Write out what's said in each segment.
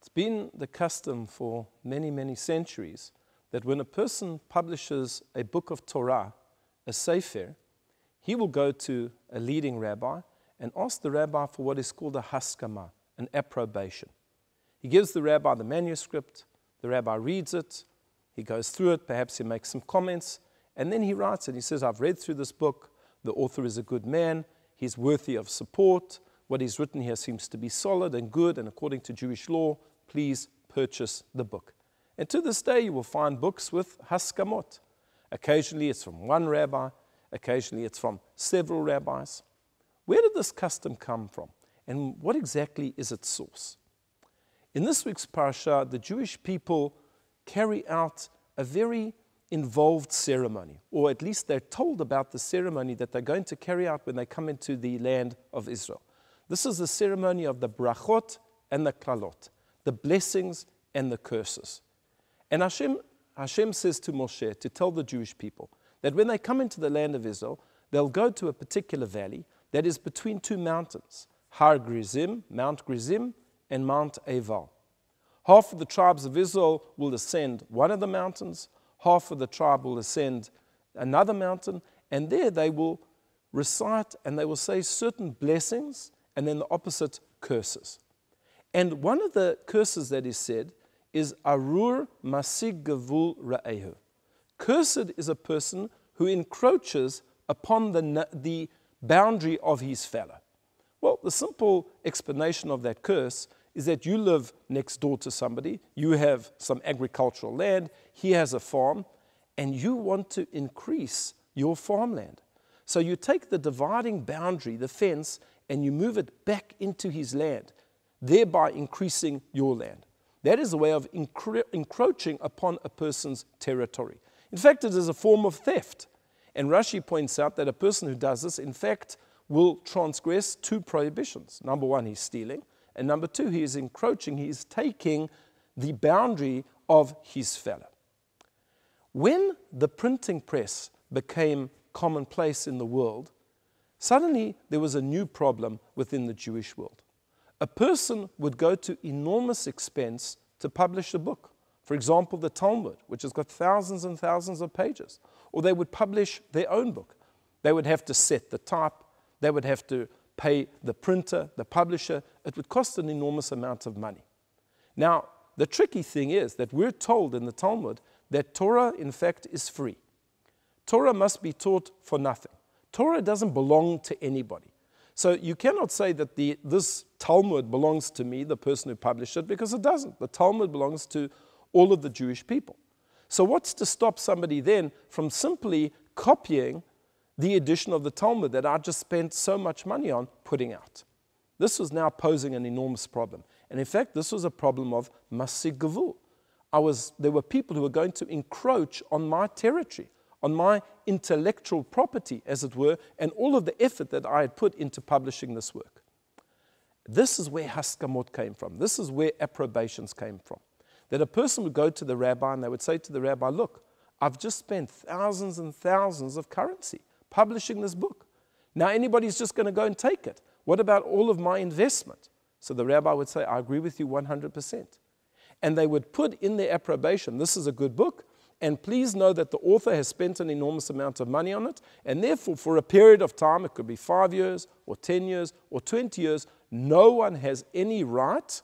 It's been the custom for many, many centuries that when a person publishes a book of Torah, a sefer, he will go to a leading rabbi and ask the rabbi for what is called a haskama, an approbation. He gives the rabbi the manuscript, the rabbi reads it, he goes through it, perhaps he makes some comments, and then he writes it. He says, I've read through this book, the author is a good man, he's worthy of support, what he's written here seems to be solid and good, and according to Jewish law, please purchase the book. And to this day, you will find books with haskamot. Occasionally it's from one rabbi, occasionally it's from several rabbis. Where did this custom come from? And what exactly is its source? In this week's parasha, the Jewish people carry out a very involved ceremony, or at least they're told about the ceremony that they're going to carry out when they come into the land of Israel. This is the ceremony of the brachot and the klalot, the blessings and the curses. And Hashem says to Moshe to tell the Jewish people that when they come into the land of Israel, they'll go to a particular valley that is between two mountains, Har Grizim, Mount Grizim, and Mount Eval. Half of the tribes of Israel will ascend one of the mountains, half of the tribe will ascend another mountain, and there they will recite and they will say certain blessings and then the opposite curses. And one of the curses that is said is Arur Masig Gavul Ra'ehu. Cursed is a person who encroaches upon the boundary of his fellow. Well, the simple explanation of that curse is that you live next door to somebody, you have some agricultural land, he has a farm, and you want to increase your farmland. So you take the dividing boundary, the fence, and you move it back into his land, thereby increasing your land. That is a way of encroaching upon a person's territory. In fact, it is a form of theft. And Rashi points out that a person who does this, in fact, will transgress two prohibitions. Number one, he's stealing. And number two, he is encroaching, he is taking the boundary of his fellow. When the printing press became commonplace in the world, suddenly there was a new problem within the Jewish world. A person would go to enormous expense to publish a book. For example, the Talmud, which has got thousands and thousands of pages. Or they would publish their own book. They would have to set the type, they would have to pay the printer, the publisher. It would cost an enormous amount of money. Now, the tricky thing is that we're told in the Talmud that Torah, in fact, is free. Torah must be taught for nothing. Torah doesn't belong to anybody. So you cannot say that this Talmud belongs to me, the person who published it, because it doesn't. The Talmud belongs to all of the Jewish people. So what's to stop somebody then from simply copying the edition of the Talmud that I just spent so much money on putting out? This was now posing an enormous problem. And in fact, this was a problem of masig gavul. There were people who were going to encroach on my territory, on my intellectual property, as it were, and all of the effort that I had put into publishing this work. This is where haskamot came from. This is where approbations came from. That a person would go to the rabbi and they would say to the rabbi, look, I've just spent thousands and thousands of currency publishing this book. Now anybody's just going to go and take it. What about all of my investment? So the rabbi would say, I agree with you 100%. And they would put in their approbation, this is a good book, and please know that the author has spent an enormous amount of money on it, and therefore for a period of time, it could be 5 years, or 10 years, or 20 years, no one has any right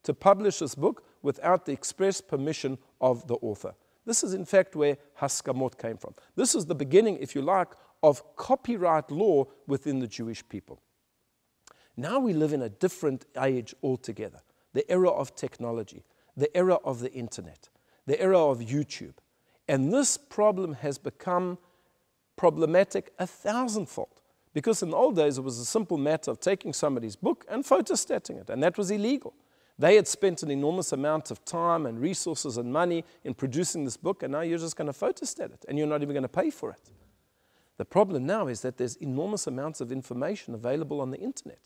to publish this book without the express permission of the author. This is in fact where haskamot came from. This is the beginning, if you like, of copyright law within the Jewish people. Now we live in a different age altogether. The era of technology, the era of the internet, the era of YouTube. And this problem has become problematic 1,000-fold. Because in the old days, it was a simple matter of taking somebody's book and photostating it, and that was illegal. They had spent an enormous amount of time and resources and money in producing this book, and now you're just going to photostat it, and you're not even going to pay for it. The problem now is that there's enormous amounts of information available on the internet,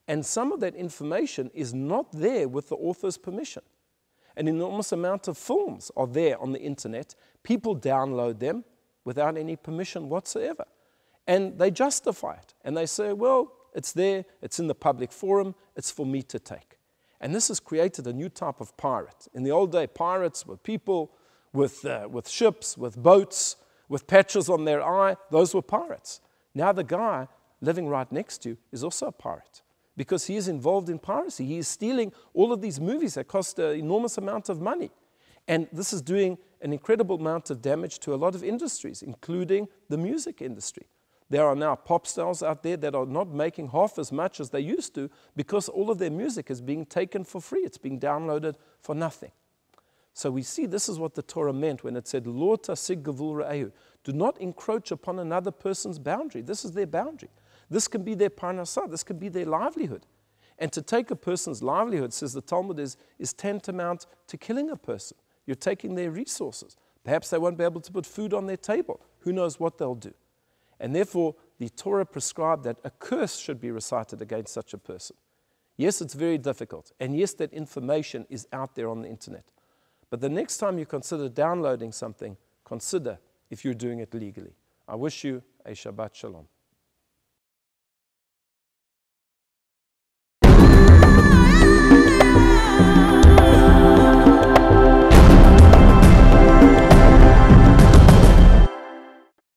and some of that information is not there with the author's permission. An enormous amount of films are there on the internet. People download them without any permission whatsoever. And they justify it. And they say, well, it's there, it's in the public forum, it's for me to take. And this has created a new type of pirate. In the old day, pirates were people with ships, with boats, with patches on their eye. Those were pirates. Now the guy living right next to you is also a pirate because he is involved in piracy. He is stealing all of these movies that cost an enormous amount of money. And this is doing an incredible amount of damage to a lot of industries, including the music industry. There are now pop stars out there that are not making half as much as they used to because all of their music is being taken for free. It's being downloaded for nothing. So we see this is what the Torah meant when it said, Lo tasig gavul ra'ehu. Do not encroach upon another person's boundary. This is their boundary. This can be their parnassah. This can be their livelihood. And to take a person's livelihood, says the Talmud, is tantamount to killing a person. You're taking their resources. Perhaps they won't be able to put food on their table. Who knows what they'll do? And therefore, the Torah prescribed that a curse should be recited against such a person. Yes, it's very difficult. And yes, that information is out there on the internet. But the next time you consider downloading something, consider if you're doing it legally. I wish you a Shabbat Shalom.